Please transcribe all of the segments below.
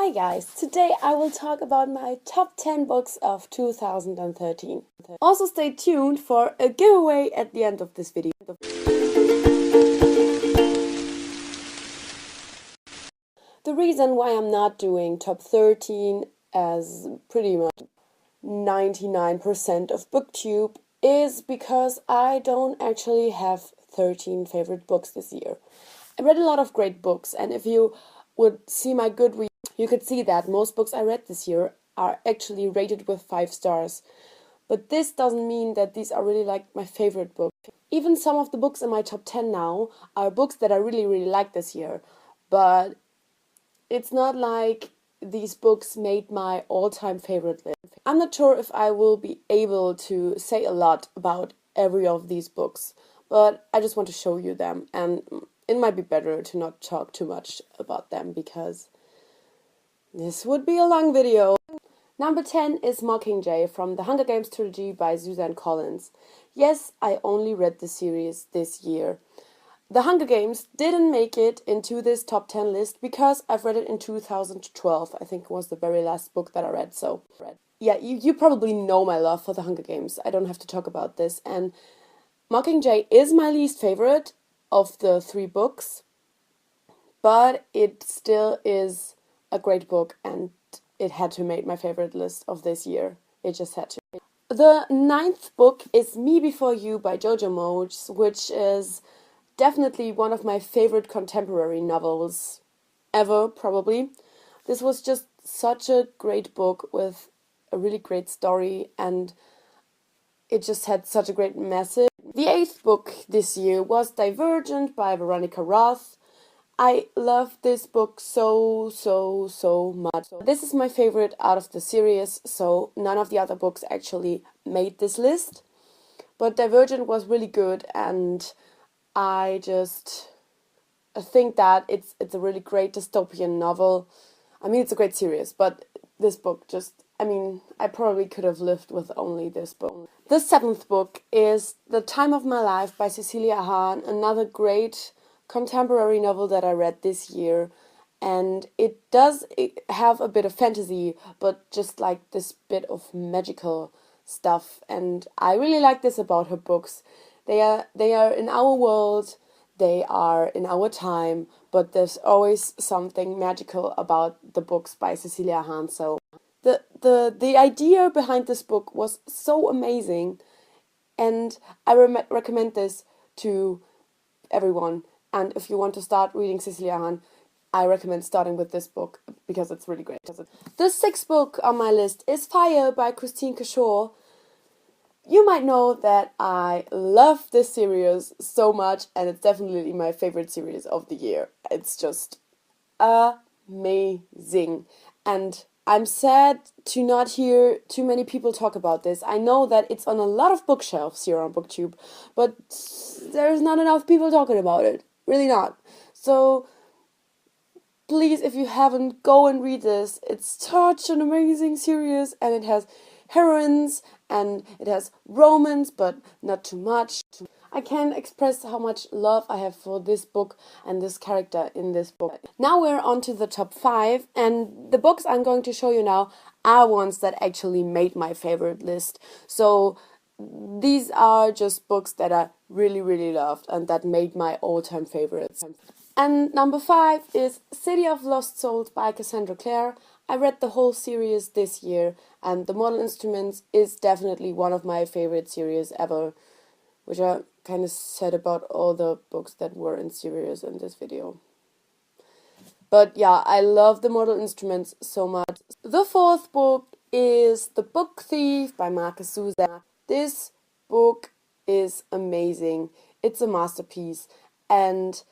Hi guys, today I will talk about my top 10 books of 2013. Also stay tuned for a giveaway at the end of this video. The reason why I'm not doing top 13 as pretty much 99% of booktube is because I don't actually have 13 favorite books this year. I read a lot of great books, and if you would see my Goodreads, you could see that most books I read this year are actually rated with 5 stars. But this doesn't mean that these are really like my favorite books. Even some of the books in my top 10 now are books that I really like this year. But it's not like these books made my all-time favorite list. I'm not sure if I will be able to say a lot about every of these books, but I just want to show you them, and it might be better to not talk too much about them because this would be a long video. Number 10 is Mockingjay from the Hunger Games trilogy by Suzanne. Yes, I only read the series this year. The Hunger Games didn't make it into this top 10 list because I've read it in 2012. I think it was the very last book that I read, yeah, you probably know my love for the Hunger Games. I don't have to talk about this. And Mockingjay is my least favorite of the 3 books, but it still is a great book, and it had to make my favorite list of this year. It just had to. The 9th book is Me Before You by Jojo Moyes, which is definitely one of my favorite contemporary novels ever, probably. This was just such a great book with a really great story, and it just had such a great message. The 8th book this year was Divergent by Veronica Roth. I love this book so much. This is my favorite out of the series, so none of the other books actually made this list. But Divergent was really good, and I just think that it's a really great dystopian novel. I mean, it's a great series, but this book just, I probably could have lived with only this book. The 7th book is The Time of My Life by Cecelia Ahern, another great contemporary novel that I read this year. And it does have a bit of fantasy, but just like this bit of magical stuff. And I really like this about her books. They are in our world, they are in our time, but there's always something magical about the books by Cecelia Ahern. So the idea behind this book was so amazing, and I recommend this to everyone. And if you want to start reading Cecelia Ahern, I recommend starting with this book because it's really great. The 6th book on my list is Fire by Kristin Cashore. You might know that I love this series so much, and it's definitely my favorite series of the year. It's just amazing. And I'm sad to not hear too many people talk about this. I know that it's on a lot of bookshelves here on booktube, but there's not enough people talking about it. Really not. So please, if you haven't, go and read this. It's such an amazing series, and it has heroines, and it has romance, but not too much. I can't express how much love I have for this book and this character in this book. Now we're on to the top 5, and the books I'm going to show you now are ones that actually made my favorite list. So these are just books that I really loved and that made my all-time favorites. And number 5 is City of Lost Souls by Cassandra Clare. I read the whole series this year, and The Mortal Instruments is definitely one of my favorite series ever, which I kind of said about all the books that were in series in this video. But yeah, I love The Mortal Instruments so much. The 4th book is The Book Thief by Markus. This book is amazing. It's a masterpiece, and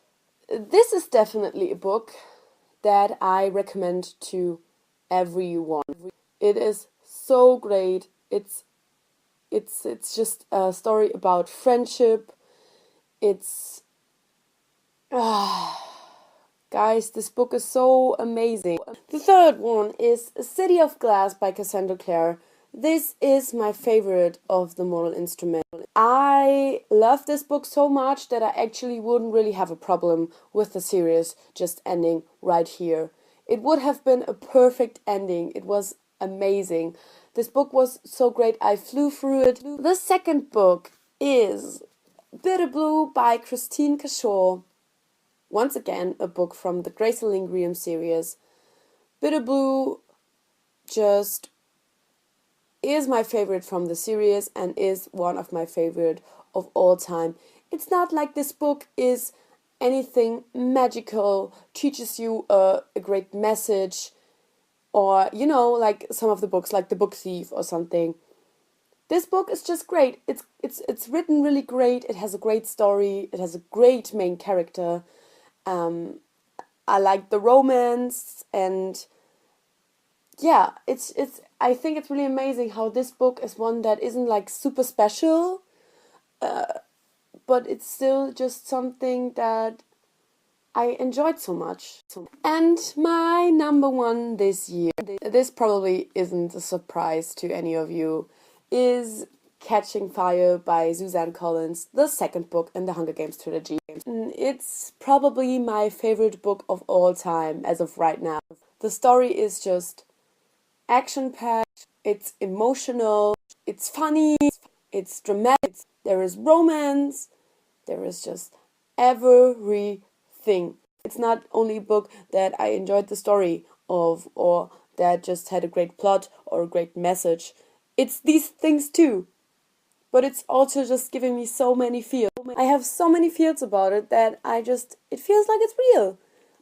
this is definitely a book that I recommend to everyone. It is so great. It's just a story about friendship. It's guys, this book is so amazing. The 3rd one is A City of Glass by Cassandra Clare. This is my favorite of The Mortal Instrument. I love this book so much that I actually wouldn't really have a problem with the series just ending right here. It would have been a perfect ending. It was amazing. This book was so great. I flew through it. The second book is Bitterblue by Kristin Cashore. Once again, a book from the Graceling series. Bitterblue just is my favorite from the series and is one of my favorite of all time. It's not like this book is anything magical, teaches you a great message, or, you know, like some of the books, like The Book Thief or something. This book is just great. It's written really great. It has a great story. It has a great main character. I like the romance, and yeah, I think it's really amazing how this book is one that isn't like super special, but it's still just something that I enjoyed so much. And my number one this year, this probably isn't a surprise to any of you, is Catching Fire by Suzanne Collins, the second book in the Hunger Games trilogy. It's probably my favorite book of all time as of right now. The story is just action-packed, it's emotional, it's funny, it's dramatic, there is romance, there is just everything. It's not only a book that I enjoyed the story of or that just had a great plot or a great message. It's these things too. But it's also just giving me so many feels. I have so many feels about it that it feels like it's real.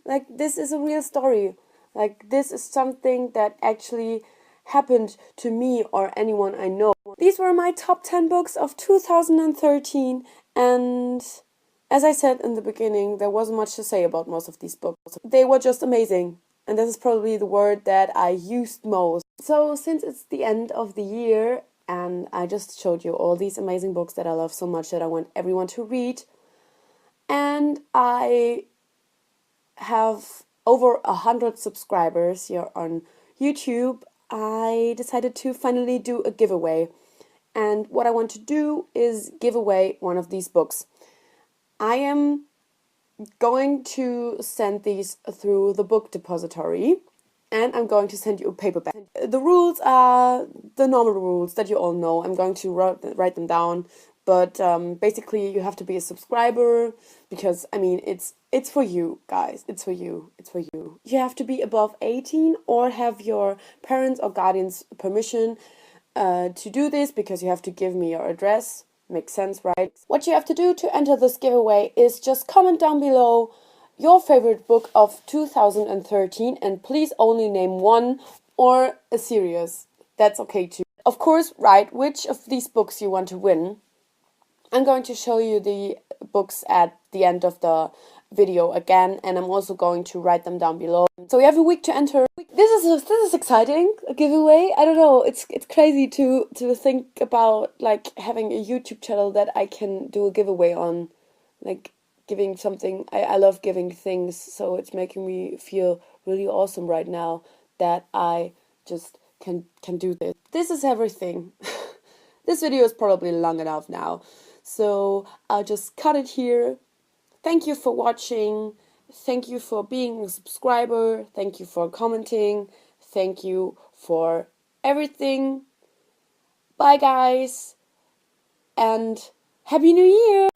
Like, this is a real story. Like, this is something that actually happened to me or anyone I know. These were my top 10 books of 2013, and as I said in the beginning, there wasn't much to say about most of these books. They were just amazing, and this is probably the word that I used most. So since it's the end of the year, and I just showed you all these amazing books that I love so much that I want everyone to read, and I have over 100 subscribers here on YouTube, I decided to finally do a giveaway. And what I want to do is give away one of these books. I am going to send these through the book depository, and I'm going to send you a paperback. The rules are the normal rules that you all know. I'm going to write them down, but basically you have to be a subscriber, because I mean it's for you guys. It's for you. You have to be above 18 or have your parents or guardians' permission to do this, because you have to give me your address. Makes sense, right? What you have to do to enter this giveaway is just comment down below your favorite book of 2013, and please only name one or a series. That's okay too. Of course, write which of these books you want to win. I'm going to show you the books at the end of the video again, and I'm also going to write them down below. So you have a week to enter. This is exciting, a giveaway. I don't know, it's crazy to think about like having a YouTube channel that I can do a giveaway on, like giving something. I love giving things, so it's making me feel really awesome right now that I just can do this. This is everything. This video is probably long enough now, so I'll just cut it here. Thank you for watching. Thank you for being a subscriber. Thank you for commenting. Thank you for everything. Bye guys, and Happy New Year!